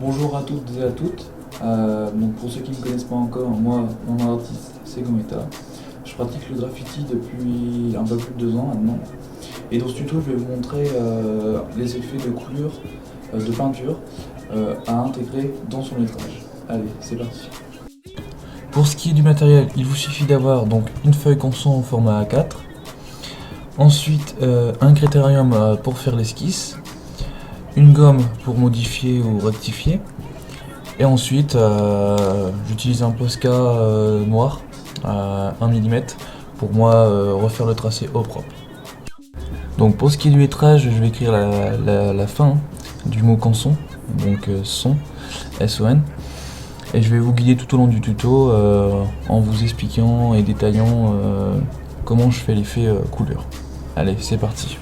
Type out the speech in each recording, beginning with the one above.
Bonjour à toutes et à toutes. Donc pour ceux qui ne me connaissent pas encore, moi, mon nom d'artiste, c'est Gometa. Je pratique le graffiti depuis un peu plus de 2 ans maintenant. Et dans ce tuto, je vais vous montrer les effets de coulure, de peinture à intégrer dans son lettrage. Allez, c'est parti. Pour ce qui est du matériel, il vous suffit d'avoir donc une feuille canson au format A4. Ensuite, un critérium pour faire l'esquisse. Une gomme pour modifier ou rectifier. Et ensuite, j'utilise un Posca noir à 1 mm pour moi refaire le tracé au propre. Donc pour ce qui est du lettrage, je vais écrire la fin du mot canson, donc son, S-O-N. Et je vais vous guider tout au long du tuto en vous expliquant et détaillant comment je fais l'effet couleur. Allez, c'est parti.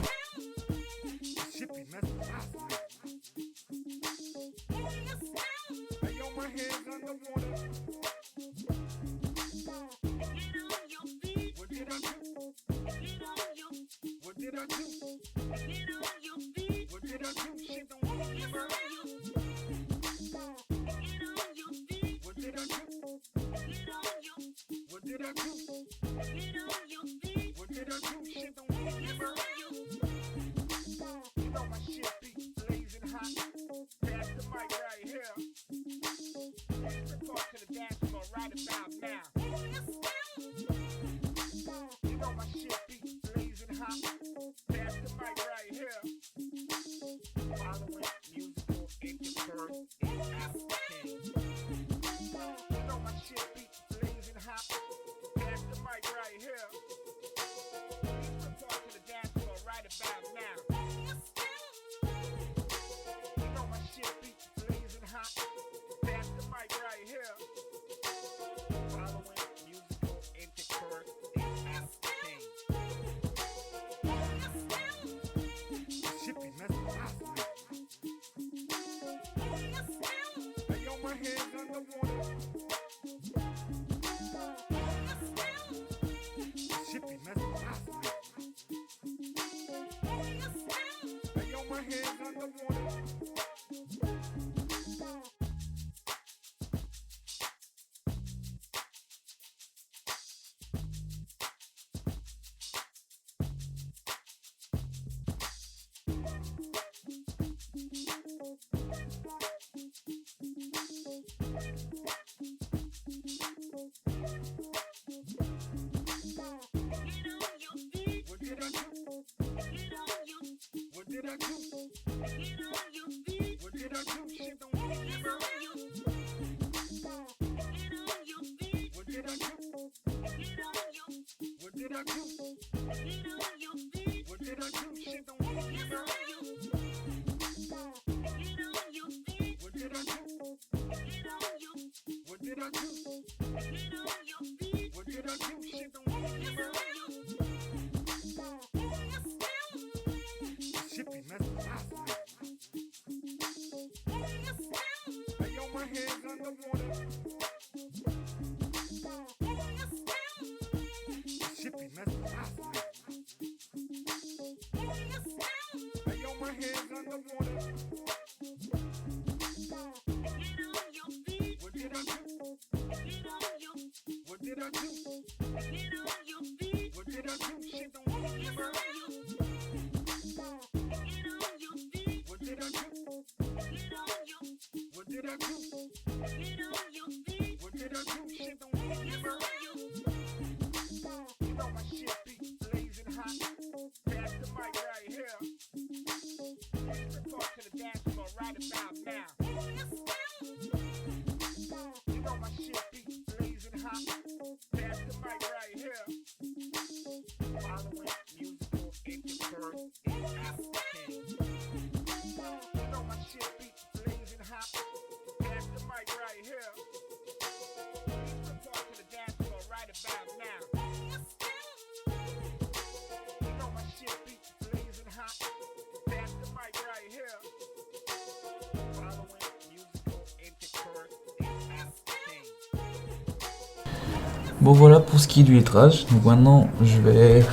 Bon voilà pour ce qui est du lettrage. Donc maintenant je vais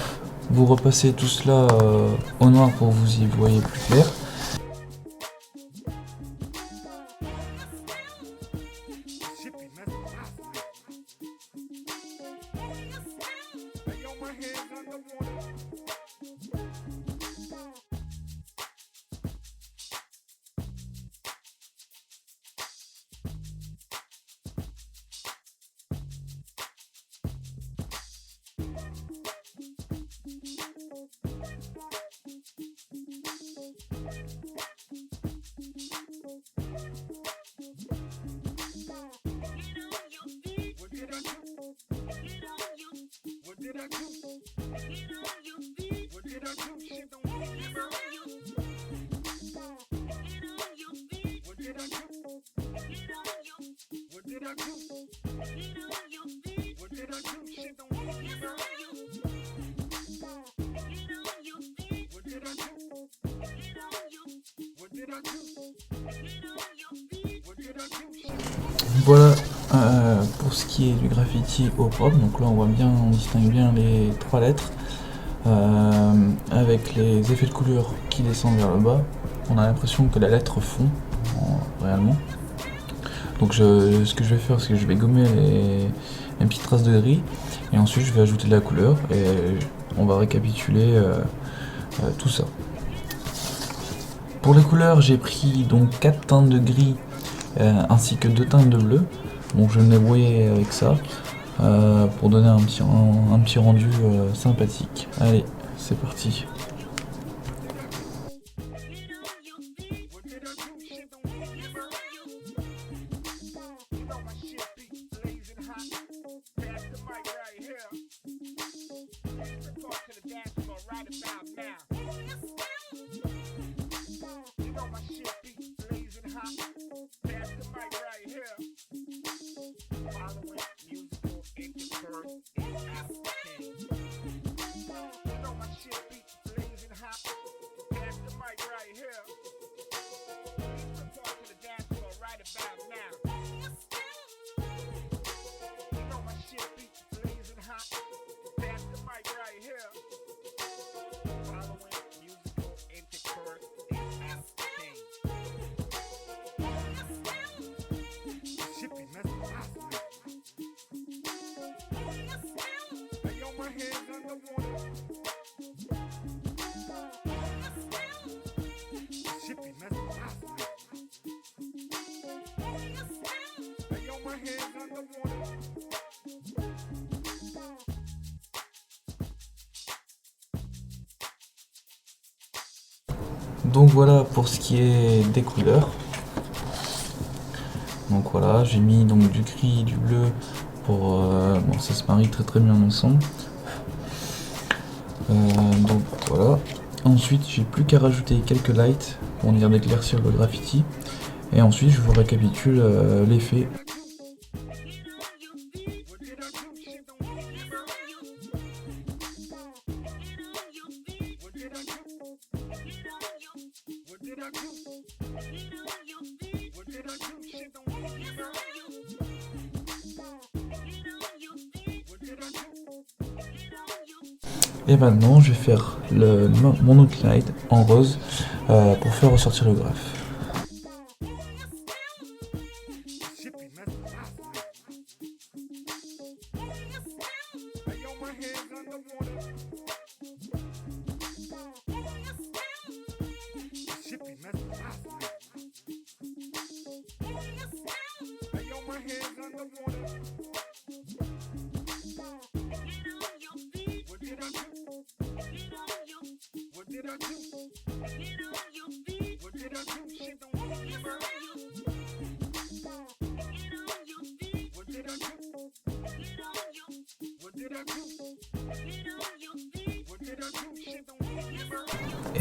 vous repasser tout cela au noir pour que vous y voyez plus clair. Voilà pour ce qui est du graffiti au propre. Donc là on distingue bien les trois lettres avec les effets de couleur qui descendent vers le bas. On a l'impression que la lettre fond réellement. Donc ce que je vais faire, c'est que je vais gommer les petites traces de gris et ensuite je vais ajouter de la couleur et on va récapituler tout ça. Pour les couleurs, j'ai pris donc 4 teintes de gris ainsi que 2 teintes de bleu. Donc je vais me débrouiller avec ça pour donner un petit rendu sympathique. Allez, c'est parti. Donc voilà pour ce qui est des couleurs. Donc voilà, j'ai mis donc du gris, du bleu pour bon, ça se marie très bien ensemble. Donc voilà. Ensuite, j'ai plus qu'à rajouter quelques lights pour venir d'éclaircir le graffiti. Et ensuite, je vous récapitule l'effet. Et maintenant, je vais faire mon outline en rose pour faire ressortir le graphe.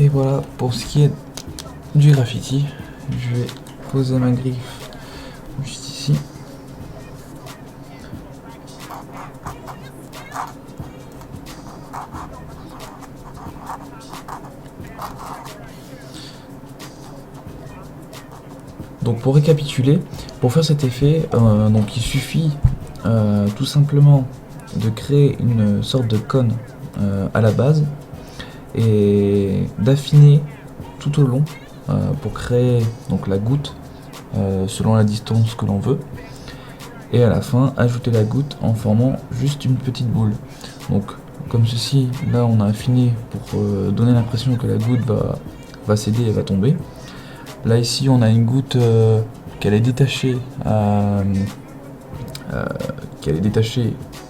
Et voilà pour ce qui est du graffiti. Je vais poser ma griffe juste ici. Donc pour récapituler, pour faire cet effet, donc il suffit tout simplement de créer une sorte de cône à la base et d'affiner tout au long pour créer donc la goutte selon la distance que l'on veut, et à la fin ajouter la goutte en formant juste une petite boule. Donc comme ceci. Là on a affiné pour donner l'impression que la goutte va céder et va tomber. Là ici on a une goutte qu'elle est détachée,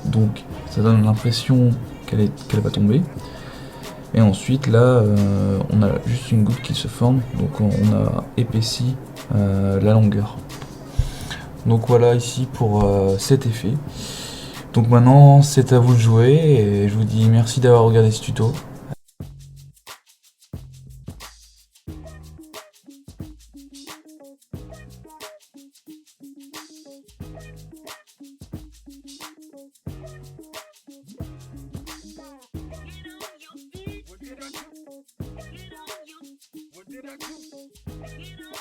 donc ça donne l'impression qu'elle va tomber. Et ensuite là on a juste une goutte qui se forme, donc on a épaissi la longueur. Donc voilà ici pour cet effet. Donc maintenant c'est à vous de jouer et je vous dis merci d'avoir regardé ce tuto. What did I do?